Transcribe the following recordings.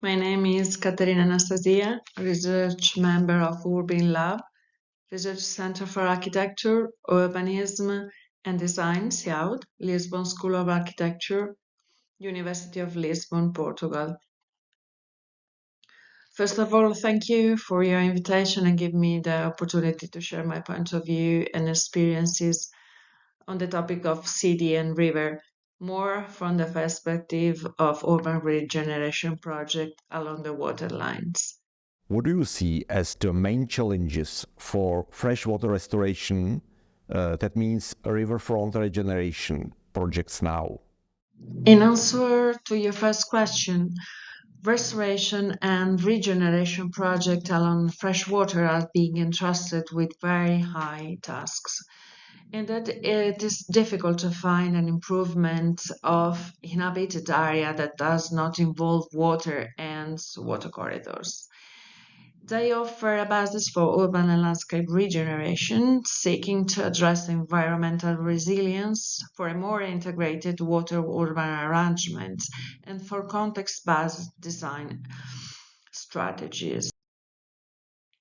My name is Caterina Anastasia, research member of URBinLAB, Research Center for Architecture, Urbanism and Design, CIAUD, Lisbon School of Architecture, University of Lisbon, Portugal. First of all, thank you for your invitation and give me the opportunity to share my point of view and experiences on the topic of city and river, more from the perspective of urban regeneration project along the waterlines. What do you see as the main challenges for freshwater restoration, that means riverfront regeneration projects now? In answer to your first question, restoration and regeneration projects along freshwater are being entrusted with very high tasks, and that it is difficult to find an improvement of inhabited area that does not involve water and water corridors. They offer a basis for urban and landscape regeneration, seeking to address environmental resilience for a more integrated water-urban arrangement and for context-based design strategies.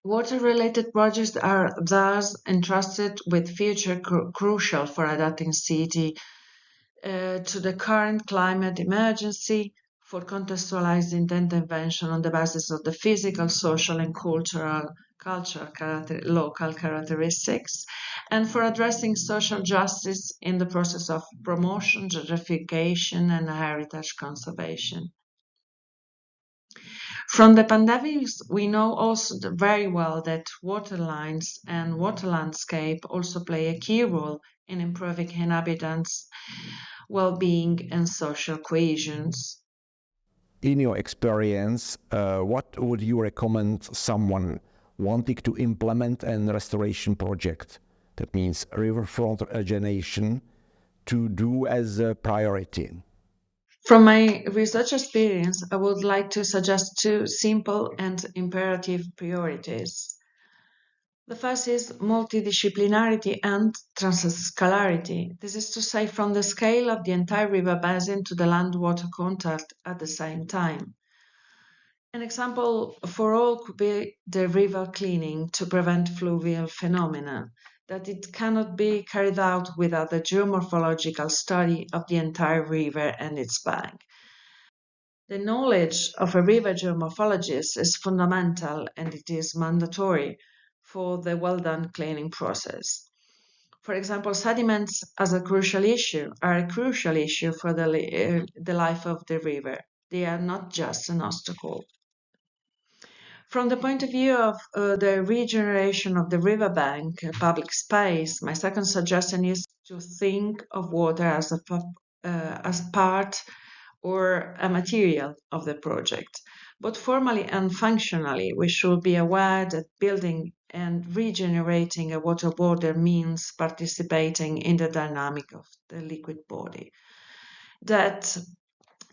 Water-related projects are thus entrusted with future crucial for adapting city to the current climate emergency, for contextualizing the intervention on the basis of the physical, social, and cultural local characteristics, and for addressing social justice in the process of promotion, gentrification, and heritage conservation. From the pandemic, we know also very well that waterlines and water landscape also play a key role in improving inhabitants' well-being and social cohesions. In your experience, what would you recommend someone wanting to implement a restoration project, that means riverfront regeneration, to do as a priority? From my research experience, I would like to suggest two simple and imperative priorities. The first is multidisciplinarity and transscalarity. This is to say, from the scale of the entire river basin to the land-water contact at the same time. An example for all could be the river cleaning to prevent fluvial phenomena, that it cannot be carried out without the geomorphological study of the entire river and its bank. The knowledge of a river geomorphologist is fundamental and it is mandatory for the well-done cleaning process. For example, sediments as a crucial issue are a crucial issue for the life of the river. They are not just an obstacle. From the point of view of the regeneration of the riverbank public space, my second suggestion is to think of water as part or a material of the project. Both formally and functionally, we should be aware that building and regenerating a water border means participating in the dynamic of the liquid body that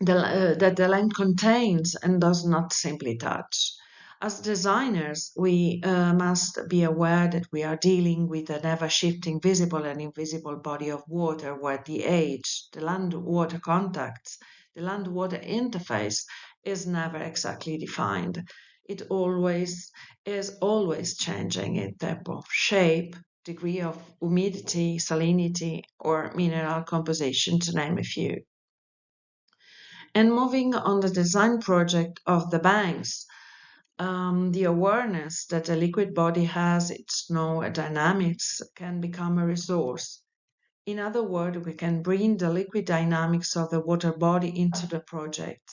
the land contains and does not simply touch. As designers, we must be aware that we are dealing with an ever-shifting visible and invisible body of water where the age, the land-water contacts, the land-water interface is never exactly defined. It is always changing in terms of shape, degree of humidity, salinity, or mineral composition, to name a few. And moving on the design project of the banks, the awareness that a liquid body has its no dynamics can become a resource. In other words, we can bring the liquid dynamics of the water body into the project.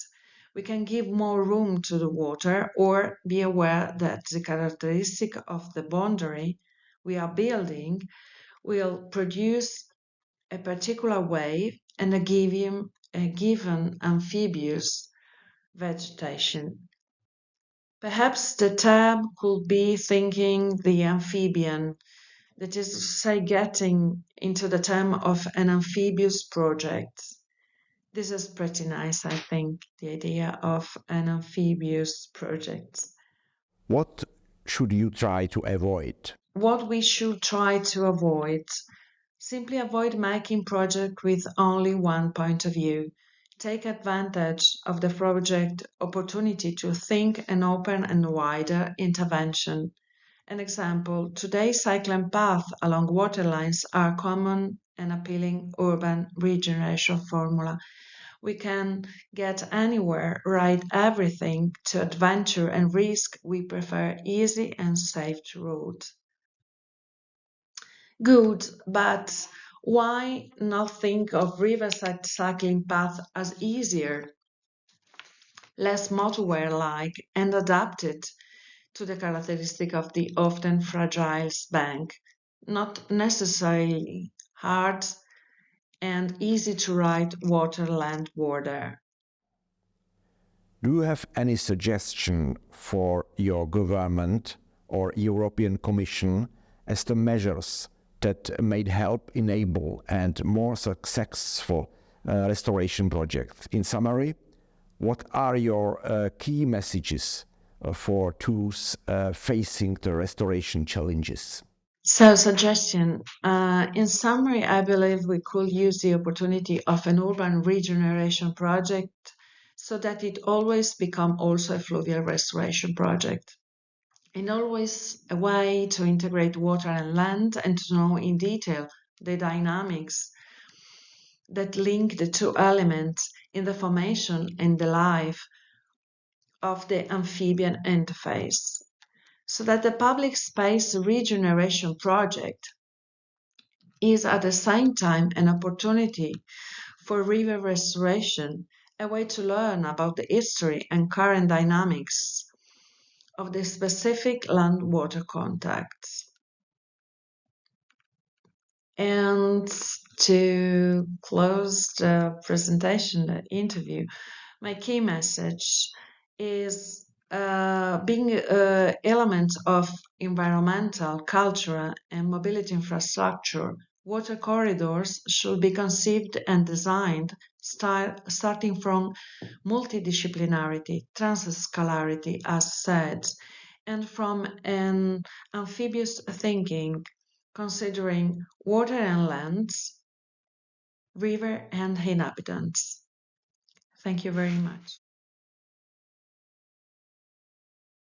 We can give more room to the water or be aware that the characteristic of the boundary we are building will produce a particular wave and a given amphibious vegetation. Perhaps the term could be thinking the amphibian, that is to say, getting into the term of an amphibious project. This is pretty nice, I think, the idea of an amphibious project. What should you try to avoid? What we should try to avoid. Simply avoid making project with only one point of view. take advantage of the project opportunity to think an open and wider intervention. An example, today's cycling paths along waterlines are common and appealing urban regeneration formula. We can get anywhere, ride everything to adventure and risk. We prefer easy and safe route. Good, but why not think of riverside cycling path as easier, less motorway-like, and adapted to the characteristic of the often fragile bank, not necessarily hard and easy to ride water-land border. Do you have any suggestion for your government or European Commission as the measures that may help enable and more successful restoration projects? In summary, what are your key messages for those facing the restoration challenges? So, suggestion. In summary, I believe we could use the opportunity of an urban regeneration project so that it always become also a fluvial restoration project. And always a way to integrate water and land and to know in detail the dynamics that link the two elements in the formation and the life of the amphibian interface. So that the public space regeneration project is at the same time an opportunity for river restoration, a way to learn about the history and current dynamics of the specific land-water contacts. And to close the presentation, the interview, my key message is being elements of environmental, cultural, and mobility infrastructure. Water corridors should be conceived and designed starting from multidisciplinarity, transscalarity, as said, and from an amphibious thinking, considering water and lands, river and inhabitants. Thank you very much.